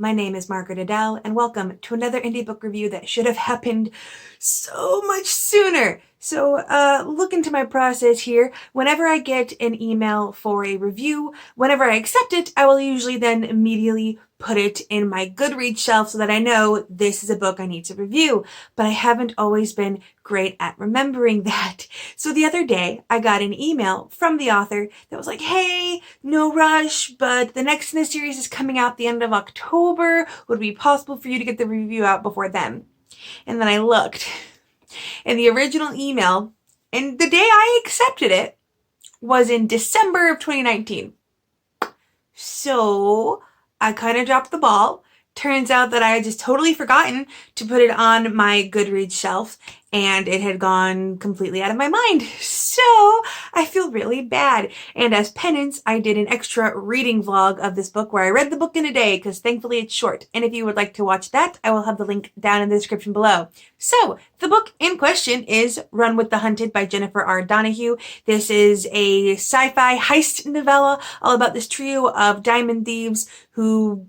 my name is Margaret Adele, and welcome to another indie book review that should have happened so much sooner. So, look into my process here. Whenever I get an email for a review, whenever I accept it, I will usually then immediately put it in my Goodreads shelf so that I know this is a book I need to review. But I haven't always been great at remembering that. So the other day, I got an email from the author that was like, hey, no rush, but the next in the series is coming out the end of October. Would it be possible for you to get the review out before then? And then I looked. And the original email, and the day I accepted it, was in December of 2019. So I kind of dropped the ball. Turns out that I had just totally forgotten to put it on my Goodreads shelf, and it had gone completely out of my mind. So I feel really bad. And as penance, I did an extra reading vlog of this book where I read the book in a day because thankfully it's short. And if you would like to watch that, I will have the link down in the description below. So the book in question is Run with the Hunted by Jennifer R. Donahue. This is a sci-fi heist novella all about this trio of diamond thieves who,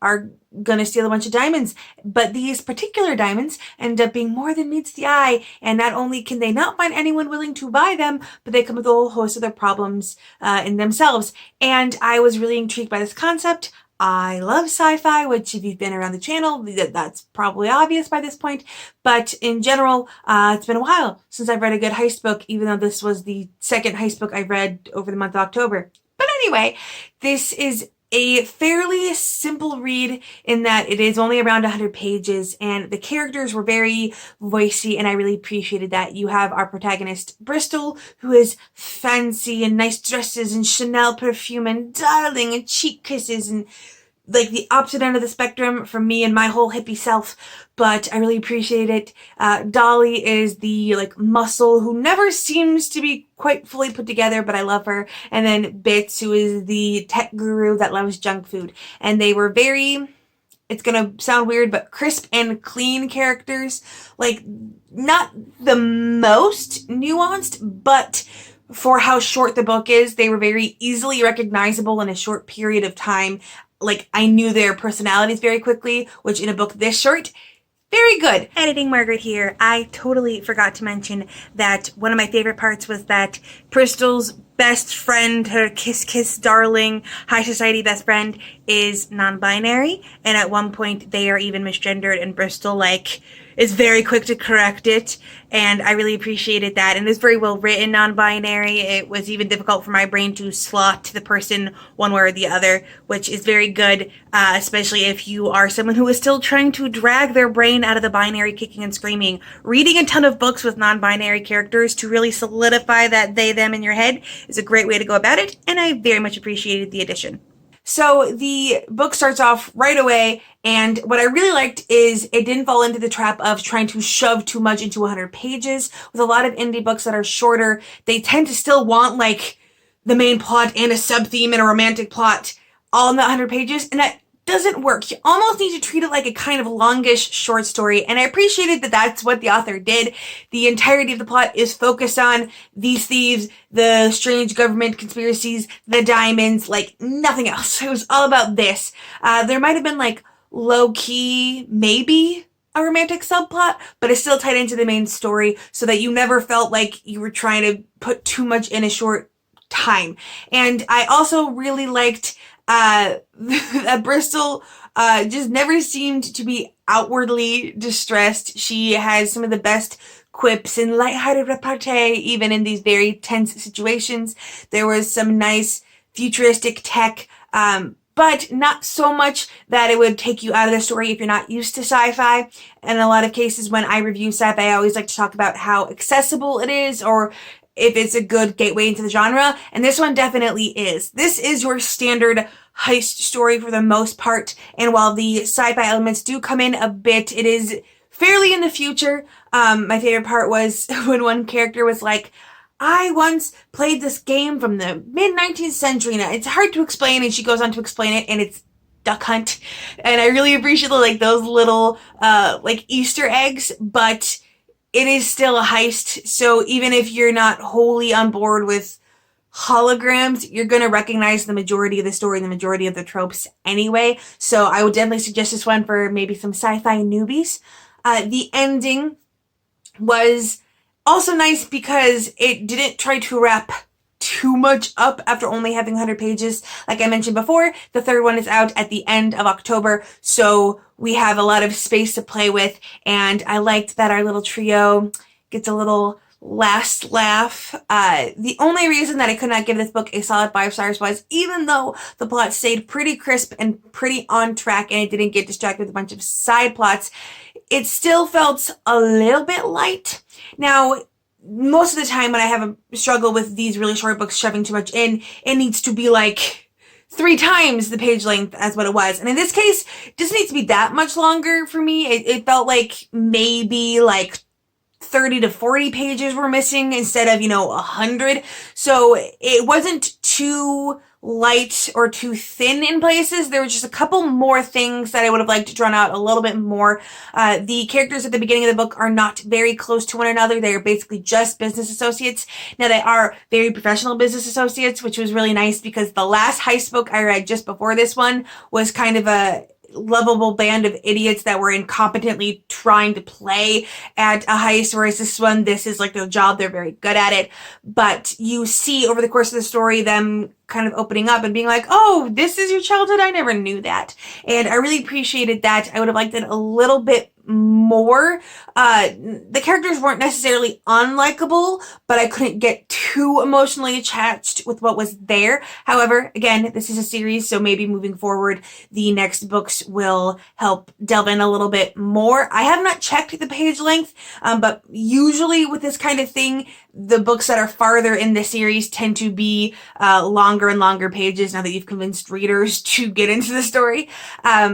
are gonna steal a bunch of diamonds, but these particular diamonds end up being more than meets the eye, and not only can they not find anyone willing to buy them, but they come with a whole host of their problems in themselves. And I was really intrigued by this concept. I love sci-fi, which if you've been around the channel, that's probably obvious by this point. But in general, it's been a while since I've read a good heist book, even though this was the second heist book I've read over the month of October. But anyway, this is a fairly simple read in that it is only around 100 pages, and the characters were very voicey, and I really appreciated that. You have our protagonist, Bristol, who is fancy and nice dresses and Chanel perfume and darling and cheek kisses and like the opposite end of the spectrum from me and my whole hippie self, but I really appreciate it. Dolly is the muscle who never seems to be quite fully put together, but I love her. And then Bits, who is the tech guru that loves junk food. And they were very, it's gonna sound weird, but crisp and clean characters. Not the most nuanced, but for how short the book is, they were very easily recognizable in a short period of time. I knew their personalities very quickly, which in a book this short, very good. Editing Margaret here. I totally forgot to mention that one of my favorite parts was that Bristol's best friend, her kiss darling, high society best friend, is non-binary. And at one point they are even misgendered, and Bristol is very quick to correct it, and I really appreciated that. And it's very well written, non-binary. It was even difficult for my brain to slot the person one way or the other, which is very good, especially if you are someone who is still trying to drag their brain out of the binary kicking and screaming. Reading a ton of books with non-binary characters to really solidify that they, them in your head is a great way to go about it, and I very much appreciated the addition. So the book starts off right away, and what I really liked is it didn't fall into the trap of trying to shove too much into 100 pages. With a lot of indie books that are shorter, they tend to still want the main plot and a sub-theme and a romantic plot all in the 100 pages, and that doesn't work. You almost need to treat it like a kind of longish short story, and I appreciated that that's what the author did. The entirety of the plot is focused on these thieves, the strange government conspiracies, the diamonds, nothing else. It was all about this. There might have been low-key, maybe a romantic subplot, but it's still tied into the main story so that you never felt like you were trying to put too much in a short time. And I also really liked that Bristol just never seemed to be outwardly distressed. She has some of the best quips and lighthearted repartee, even in these very tense situations. There was some nice futuristic tech, but not so much that it would take you out of the story if you're not used to sci-fi. And in a lot of cases, when I review sci-fi, I always like to talk about how accessible it is, or if it's a good gateway into the genre, and this one definitely is. This is your standard heist story for the most part, and while the sci-fi elements do come in a bit, it is fairly in the future. My favorite part was when one character was like, I once played this game from the mid-19th century, and it's hard to explain, and she goes on to explain it, and it's Duck Hunt. And I really appreciate those little Easter eggs, but it is still a heist, so even if you're not wholly on board with holograms, you're going to recognize the majority of the story and the majority of the tropes anyway. So I would definitely suggest this one for maybe some sci-fi newbies. The ending was also nice because it didn't try to wrap too much up after only having 100 pages. Like I mentioned before, the third one is out at the end of October, so we have a lot of space to play with, and I liked that our little trio gets a little last laugh. The only reason that I could not give this book a solid 5 stars was, even though the plot stayed pretty crisp and pretty on track and it didn't get distracted with a bunch of side plots, it still felt a little bit light. Now, most of the time when I have a struggle with these really short books shoving too much in, it needs to be like 3 times the page length as what it was. And in this case, it doesn't need to be that much longer for me. It felt like maybe like 30 to 40 pages were missing instead of, 100. So it wasn't too light or too thin in places. There were just a couple more things that I would have liked to drawn out a little bit more. The characters at the beginning of the book are not very close to one another. They are basically just business associates. Now, they are very professional business associates, which was really nice because the last heist book I read just before this one was kind of a lovable band of idiots that were incompetently trying to play at a heist, whereas this is like their job. They're very good at it. But you see over the course of the story them kind of opening up and being like, oh, this is your childhood? I never knew that. And I really appreciated that. I would have liked it a little bit more. The characters weren't necessarily unlikable, but I couldn't get too emotionally attached with what was there. However, again, this is a series, so maybe moving forward, the next books will help delve in a little bit more. I have not checked the page length, but usually with this kind of thing, the books that are farther in the series tend to be longer and longer pages now that you've convinced readers to get into the story.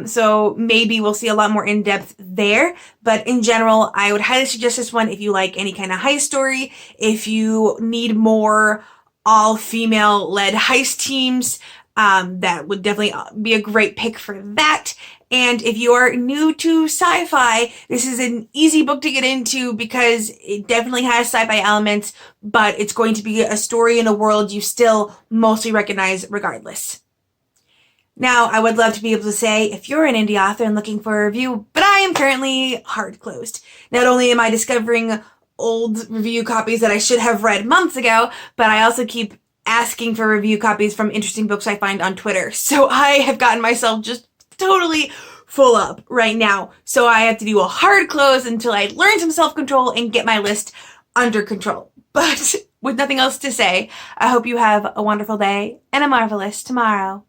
So maybe we'll see a lot more in-depth there. But in general, I would highly suggest this one if you like any kind of heist story, if you need more all-female led heist teams. That would definitely be a great pick for that. And if you are new to sci-fi, this is an easy book to get into because it definitely has sci-fi elements, but it's going to be a story in a world you still mostly recognize regardless. Now, I would love to be able to say, if you're an indie author and looking for a review, but I am currently hard closed. Not only am I discovering old review copies that I should have read months ago, but I also keep asking for review copies from interesting books I find on Twitter. So I have gotten myself just totally full up right now. So I have to do a hard close until I learn some self-control and get my list under control. But with nothing else to say, I hope you have a wonderful day and a marvelous tomorrow.